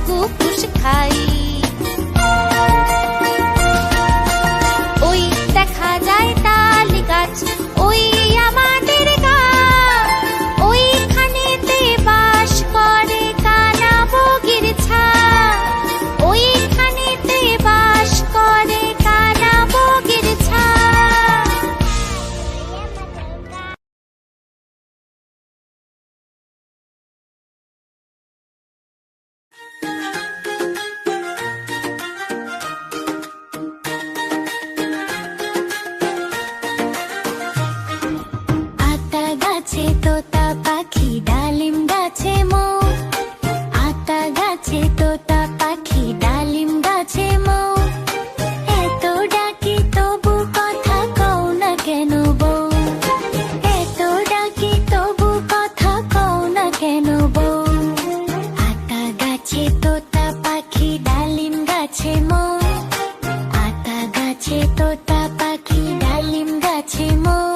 কুকুস খাই। ওই দেখা যায় তাল গাছ, ওই আমাদের গা, ওইখানেতে বাস করে কানা বগির ছা, ওইখানেতে বাস করে কানা বগির ছা। আতা গাছে তোতা পাখি, ডালিম গাছে মৌ, আতা গাছে তোতা পাখি, ডালিম গাছে মৌ, এত ডাকি তবু কথা কও না কেন বউ, এত ডাকি তবু কথা কও না কেন বউ। আতা গাছে তোতা পাখি, ডালিম গাছে মৌ, আতা গাছে তোতা পাখি, ডালিম গাছে মৌ,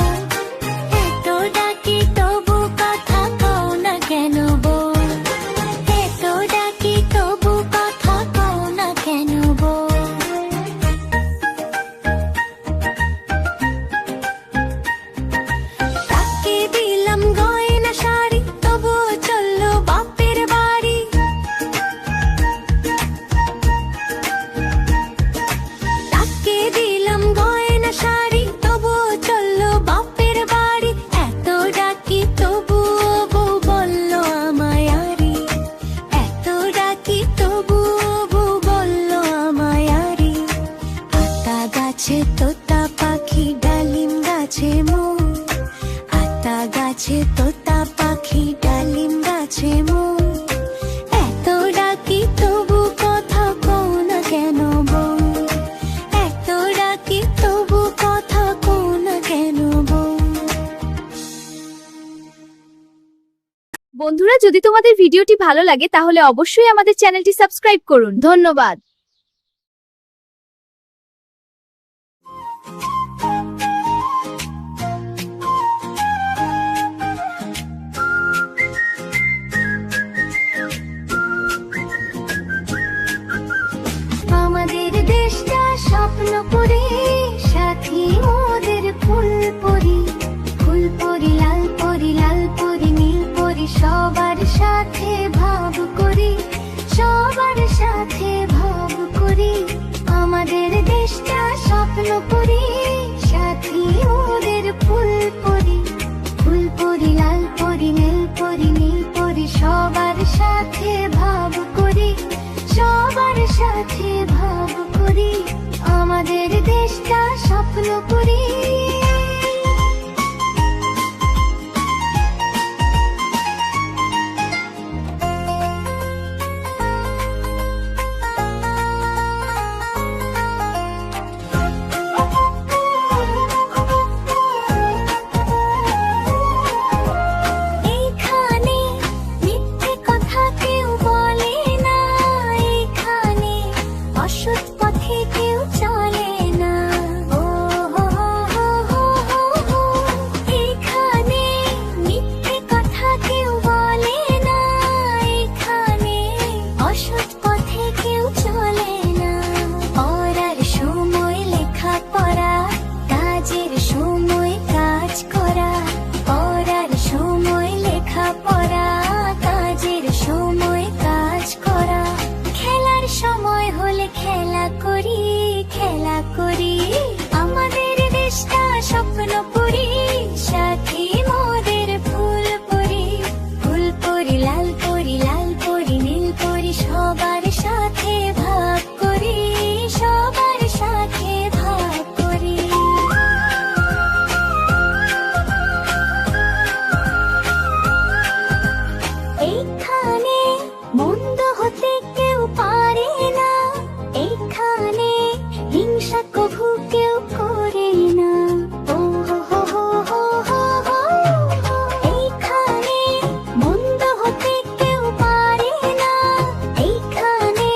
এত ডাকি তবু কথা কও না কেন বউ, এত ডাকি তবু কথা কও না কেন বউ। তাকে দিলাম গয়না শাড়ি, তবুও চললো বাপের বাড়ি, তাকে দিলাম গয়না শাড়ি, তবুও চললো বাপের বাড়ি, এত ডাকি তবুও বউ বললো আমায় আরি, এত ডাকি তবুও বউ বললো আমায় আরি। আতা গাছে তোতা পাখি, ডালিম গাছে মৌ, আতা গাছে তোতা পাখি, ডালিম গাছে মৌ, এত ডাকি তবু কথা কও না কেন বউ, এত ডাকি তবু কথা কও না কেন বউ। বন্ধুরা, যদি তোমাদের ভিডিওটি ভালো লাগে তাহলে অবশ্যই আমাদের চ্যানেলটি সাবস্ক্রাইব করুন। ধন্যবাদ। আমাদের দেশটা স্বপ্ন পরি, সাথী মোদের ফুল পরি, ফুল পরি লাল পরি, লাল পরি নীল পরি, সবার সাথে ভাব করি, সবার সাথে ভাব করি। আমাদের দেশটা স্বপ্ন পরি, সাথী মোদের ফুল পরি, ফুল পরি লাল পরি, নীল পরি, নীল পরি, সবার সাথে ভাব করি, সবার সাথে ভাব করি। আমাদের দেশটা স্বপ্ন করি। এইখানে মিথ্যে কথা কেউ বলে না, এইখানে অসৎ পথে কেউ চলে না, ও হো হো হো হো হো হো। এইখানে মিথ্যে কথা কেউ বলে না, এইখানে অসৎ পথে কেউ চলে না। পড়ার সময় লেখা পড়া, কাজের সময় কাজ করা, পড়ার সময় লেখা পড়া, কাজের সময় কাজ করা, খেলার সময় হলে খেলা করি, খেলা করি। আমাদের দেশটা স্বপ্ন পরি, সাথী মোদের ফুল পরি, ফুল পরি লাল পরি, লাল পরি নীল পরি, সবার সাথে ভাগ করি, সবার সাথে ভাগ করি। এইখানে মন্দ হতে কেউ পারে না, এইখানে হিংসা কভু কেউ করে না, ও হো হো হো হো হো হো। এইখানে মন্দ হতে কেউ পারে না, এইখানে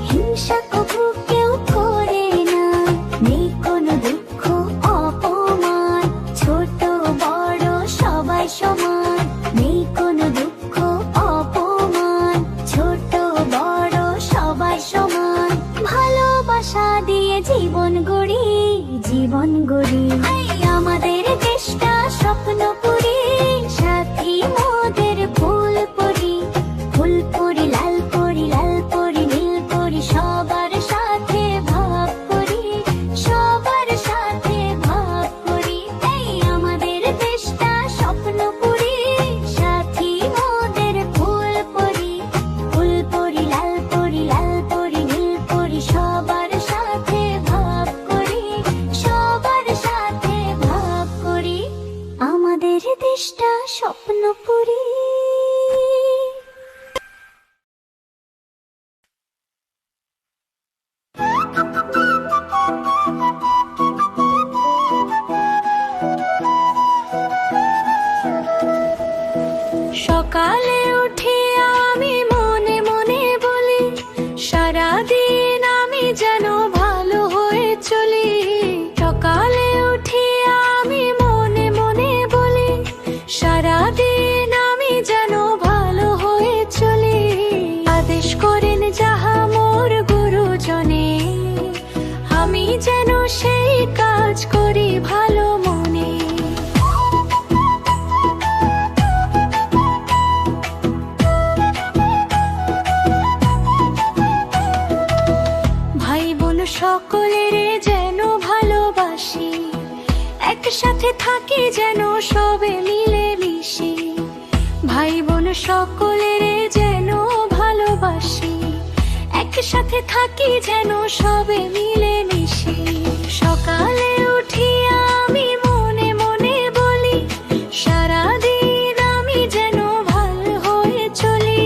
হিংসা কভু কেউ করে না। নেই কোনো দুঃখ অপমান, ছোট বড় সবাই সমান, নেই কোনো দুঃখ অপমান, ছোট কাজ করি ভালো মনে। ভাই বোন সকলের যেন ভালোবাসি, একসাথে থাকি যেন সবে মিলে মিশি। ভাই বোন সকলের যেন ভালোবাসি, একসাথে থাকি যেন সবে মিলে মিশি। সকালে উঠিয়া আমি মনে মনে বলি, সারাদিন আমি যেন ভালো হয়ে চলি।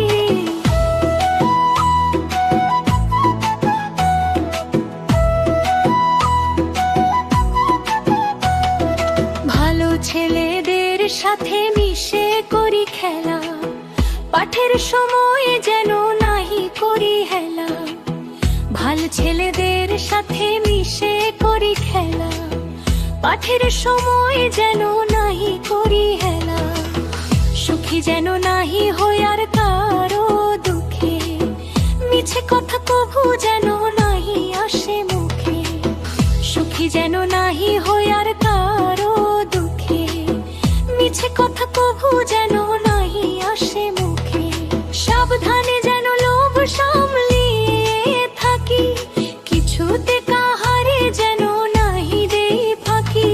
ভালো ছেলেদের সাথে মিশে করি খেলা, পাঠের সময় যেন নাহি করি হেলা। ভালো ছেলেদের সাথে মিশে করি খেলা, পাঠের সময় যেন নাহি করি হেলা। সুখী যেন নাহি হই আর কারো দুঃখে, মিছে কথা কভু যেন নাহি আসে মুখে। সুখী যেন নাহি হই আর কারো দুঃখে, মিছে কথা কভু যেন নাহি আসে মুখে। সাবধানে যেন লোভ সামলিয়ে থাকি, কিছুতে কাহারে যেন নাহি দেই ফাঁকি।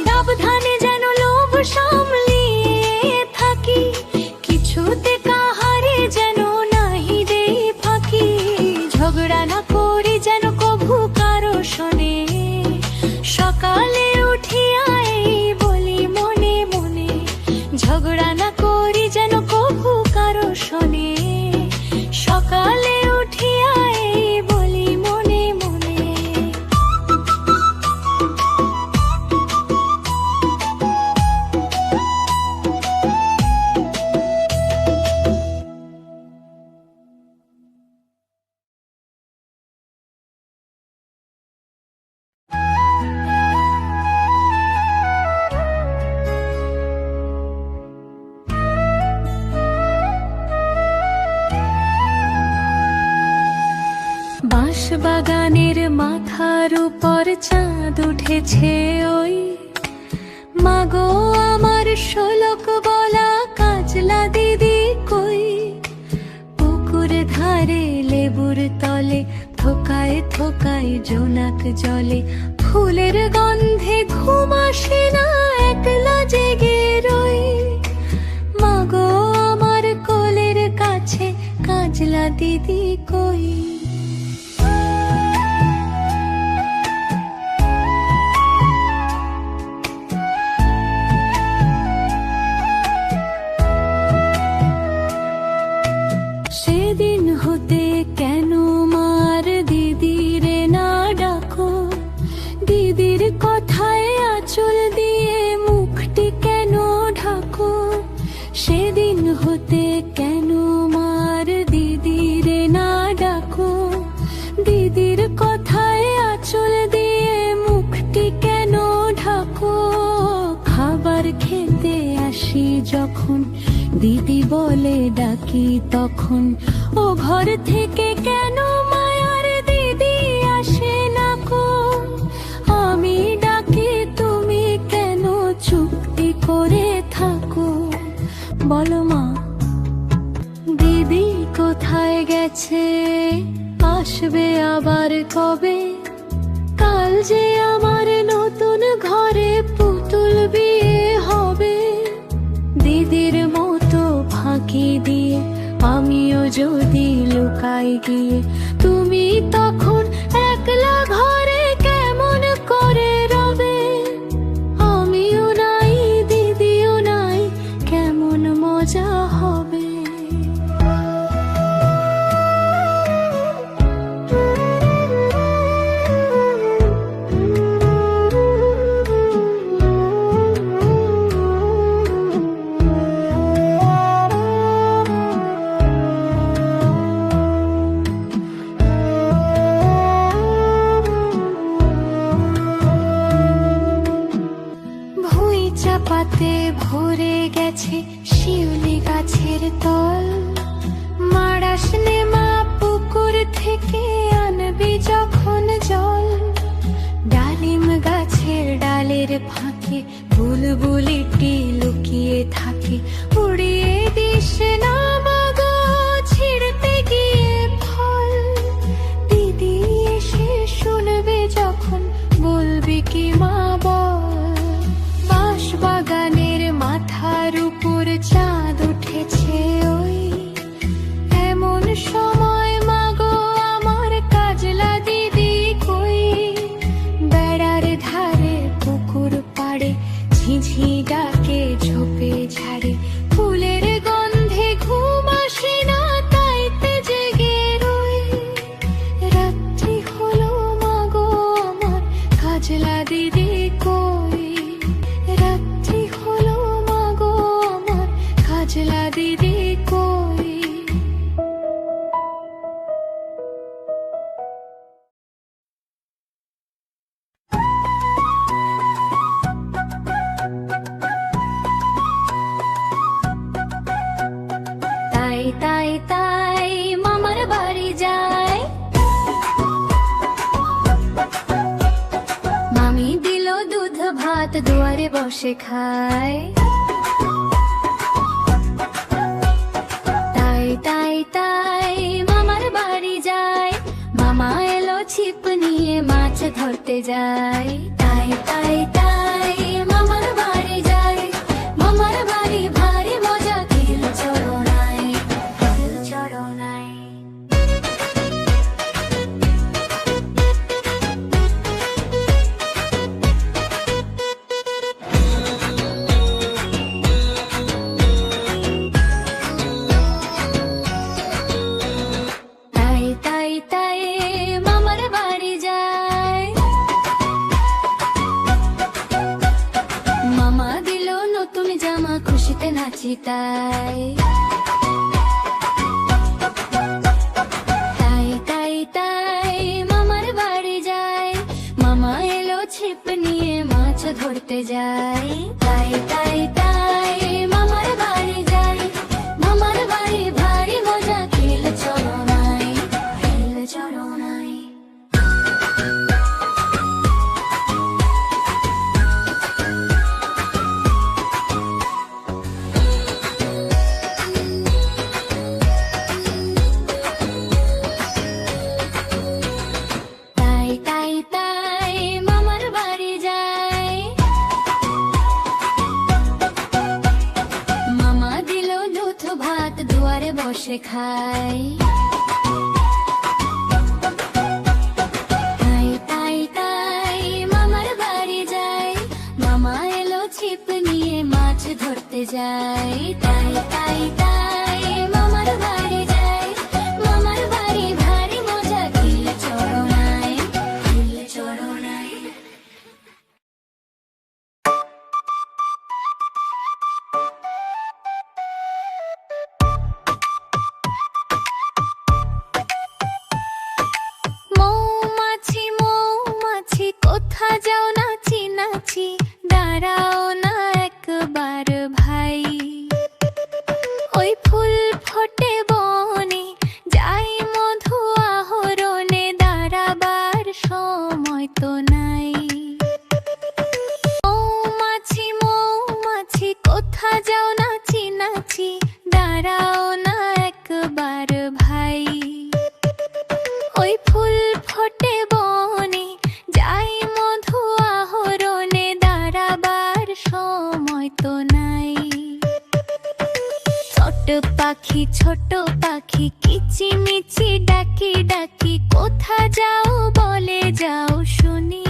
সাবধানে যেন লোভ সামলিয়ে থাকি, কিছুতে কাহারে যেন নাহি দেই ফাঁকি। ঝগড়া না করি যেন কভু কারো শোনে, সকালে উঠিয়া এই বলি মনে মনে। ঝগড়া না করি যেন কভু কারো শোনে, সকালে উঠিয়া এই বলি মনে মনে। বাঁশবাগানের মাথার উপর চাঁদ উঠেছে ওই, মাগো আমার শোলক বলা কাজলা দিদি কই। পুকুর ধারে লেবুর তলে থোকায় থোকায় জোনাক জলে, ফুলের গন্ধে ঘুম আসে না একলা জেগে রই। মাগো আমার কোলের কাছে কাজলা দিদি কই। সেদিন হতে কেন মার দিদিরে না ডাকো, দিদির কথায় আঁচল দিয়ে মুখটি কেন ঢাকো। সেদিন হতে কেন মার দিদিরে না ডাকো, দিদির কথায় আঁচল দিয়ে মুখটি কেন ঢাকো। খাবার খেতে আসি যখন দিদি বলে ডাকি তখন, ও ঘর থেকে কেন মায়ার দিদি আসে না কো। আমি ডাকি তুমি কেন চুক্তি করে থাকো, বলো মা। দিদি কোথায় গেছে, আসবে আবার কবে। কাল যে আমার নতুন ঘরে পুতুল বিয়ে হবে। দিদির মতো ফাঁকি দিয়ে আমিও যদি লুকাই গিয়ে, তুমি তখন একলা ঘরে কেমন করে রবে। আমিও নাই দিদিও নাই, কেমন মজা হবে। ডালের ফাঁকে বুলবুলিটি লুকিয়ে থাকে, উড়িয়ে দিস না মাগো ছিঁড়তে গিয়ে ফল। দিদি এসে শুনবে যখন বলবি কি মা বল। বাঁশ বাগানের মাথার উপর চাঁদ উঠেছে ওই, এমন সময় মাগো আমার কাজলা দিদি কই। বেড়ার ধারে পুকুর পাড়ে ঝিঝি ডাকে ঝোপে ঝাড়ে, ফুলের গন্ধে ঘুম আসে না তাইতে জেগে রই। রাত্রি হলো মাগো আমার কাজলা দিদি কই। রাত্রি হলো মাগো আমার কাজলা দিদি কই। তাই তাই তাই মামার বাড়ি যায়, মামি দিল দুধ ভাত দুয়ারে বসে খায়। তাই তাই তাই মামার বাড়ি যায়, মামা এলো ছিপ নিয়ে মাছ ধরতে যায়। তাই তাই তাই মামার বাড়ি যায়, মামার বাড়ি ভারী মজা কিল চড়নায়, কিল চড়নায়। তাই তাই তাই মামার বাড়ি যায়, মামা দিল নতুন জামা খুশিতে নাচি তাই। তাই তাই তাই মামার বাড়ি যায়, মামা এলো ছিপ নিয়ে মাছ ধরতে যায়। তাই তাই তাই মামার বাড়ি যায়, মামার বাড়ি ভারী মজা কিল চড়নায়, কিল চড়নায়। তাই তাই তাই মামার বাড়ি যায়, মামা দিল দুধ ভাত দুয়ারে বসে খায়। তাই তাই তাই মামার বাড়ি যায়, মামা এলো ছিপ নিয়ে মাছ ধরতে যায়। তাই তাই তাই মামার বাড়ি যায়, মামার বাড়ি ভারী মজা কিল চড়নায়, কিল চড়নায়। মৌমাছি মৌমাছি কোথা যাও নাচি নাচি, দাঁড়াও না একবার ভাই। ওই ফুল ফোটে বনে যাই মধু আহরণে, দাঁড়াবার সময় তো নাই। মৌমাছি মৌমাছি কোথা যাও নাচি নাচি, দাঁড়াও না একবার ভাই। ওই ফুল ফোটে বনে যাই মধু আহরণে, দাঁড়াবার সময় তো নাই। ছোট পাখি কিচিমিচি ডাকি ডাকি, কোথা যাও বলে যাও শুনি।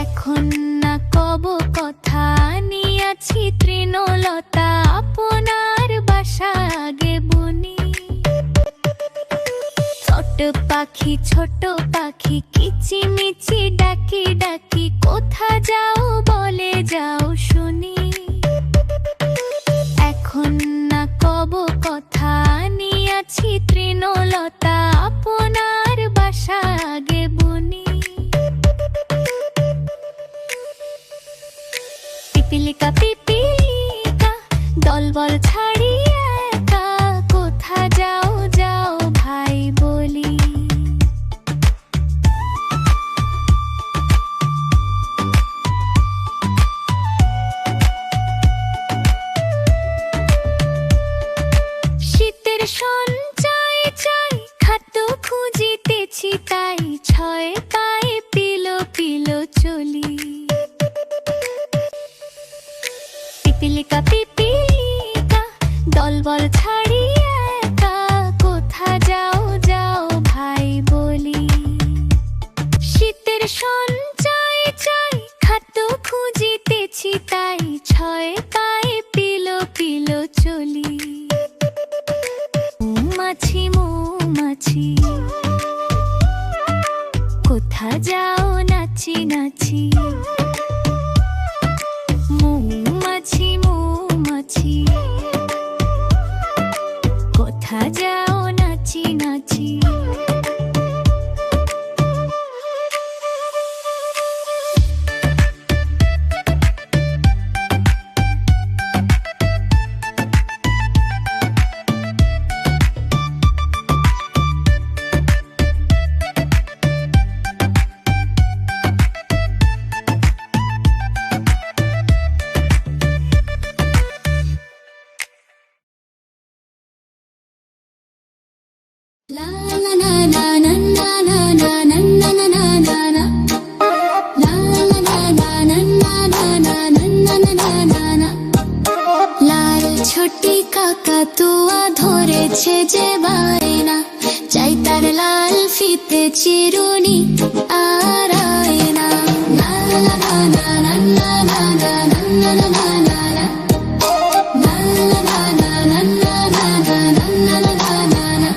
এখন না কব কথা নিয়াছি তৃণলতা, আপনার বাসা আগে বনি। ছোট পাখি কিচিমিচি ডাকি ডাকি, কোথা যাও বলে যাও শুনি। এখন না কব কথা নিয়াছি তৃণলতা, আপনার বাসা আগে বনি। পিপিলিকা পিপিলিকা দলবল ছাড়িয়ে একা, কোথা যাও যাও ভাই বলি। মৌমাছি মৌমাছি কোথা যাও নাচি নাচি মৌমাছি মৌমাছি কোথা যাও নাচি নাচি La la na na na na na na na na na na na na La la na na na na na na na na na na na লাল ছোটি কাকাতুয়া ধরেছে যে বায়না চাই তার লাল ফিতে চিরুনি আর আয়না La la na na na na na na na na na na na La la na na na na na na na na na na na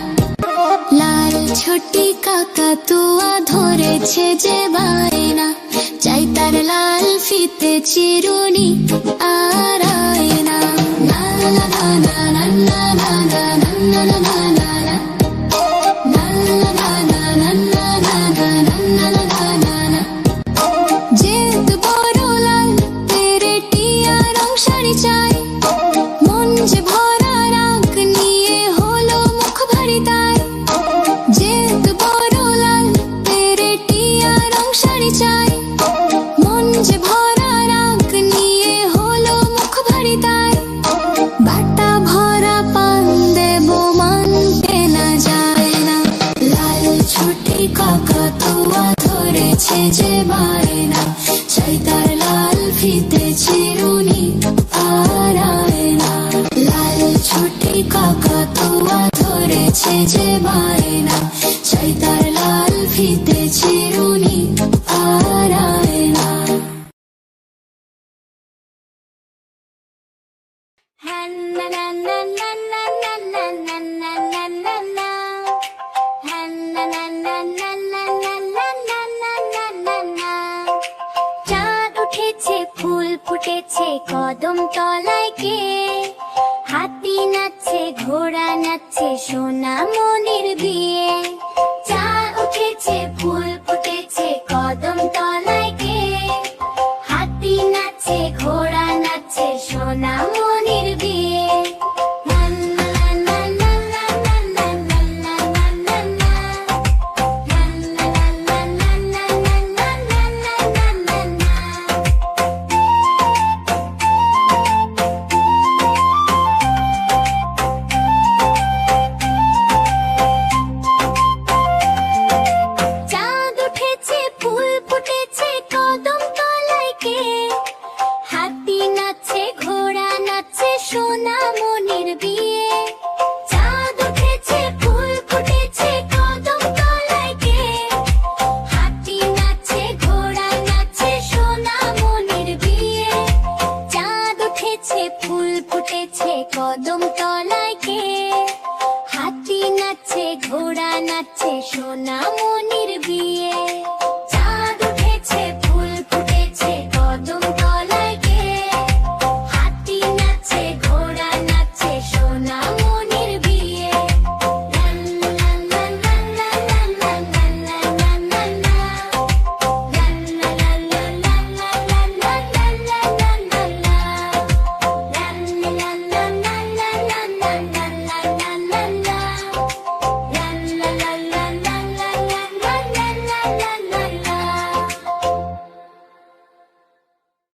লাল ছোটি কাকাতুয়া ধরেছে যে বায়না চাই তার লাল ফিতে চিরুনি আর আয়না La la na na na na na na na na na na na La la na na na na na na na na na na na যেত বড় লাল পেরেটিয়া রং শাড়ি চাই মন যে ভরা রাগ নিয়ে হলো মুখ ভারী তাই যেত বড় লাল পেরেটিয়া রং শাড়ি চাই মন যে ভরা রাগ নিয়ে হলো মুখ ভারী তাই বাটা ভরা পান দেব মান কেনা যায় না লাল ছোটি কাকাতুয়া ধরেছে যে বায়না চাই তার লাল ফিতে চিরুনি আর আয়না লাল ছোটি কাকাতুয়া ধরেছে যে বায়না চাই তার লাল ফিতে চিরুনি আর আয়না চাঁদ উঠেছে ফুল ফুটেছে কদম তলায় কে হাতি নাচছে ঘোড়া নাচছে সোনা মনির বিয়ে চাঁদ উঠেছে ফুল ফুটেছে কদম তলায় কে হাতি নাচছে ঘোড়া নাচছে সোনা মনির বিয়ে চাঁদ উঠেছে ফুল ফুটেছে কদম তলায় কে হাতি নাচছে ঘোড়া নাচছে সোনা মনির বিয়ে চাঁদ উঠেছে ফুল ফুটেছে কদম তলায় কে হাতি নাচছে ঘোড়া নাচছে সোনা মনির বিয়ে চাঁদ উঠেছে ফুল ফুটেছে কদম তলায় কে হাতি নাচছে ঘোড়া নাচছে সোনা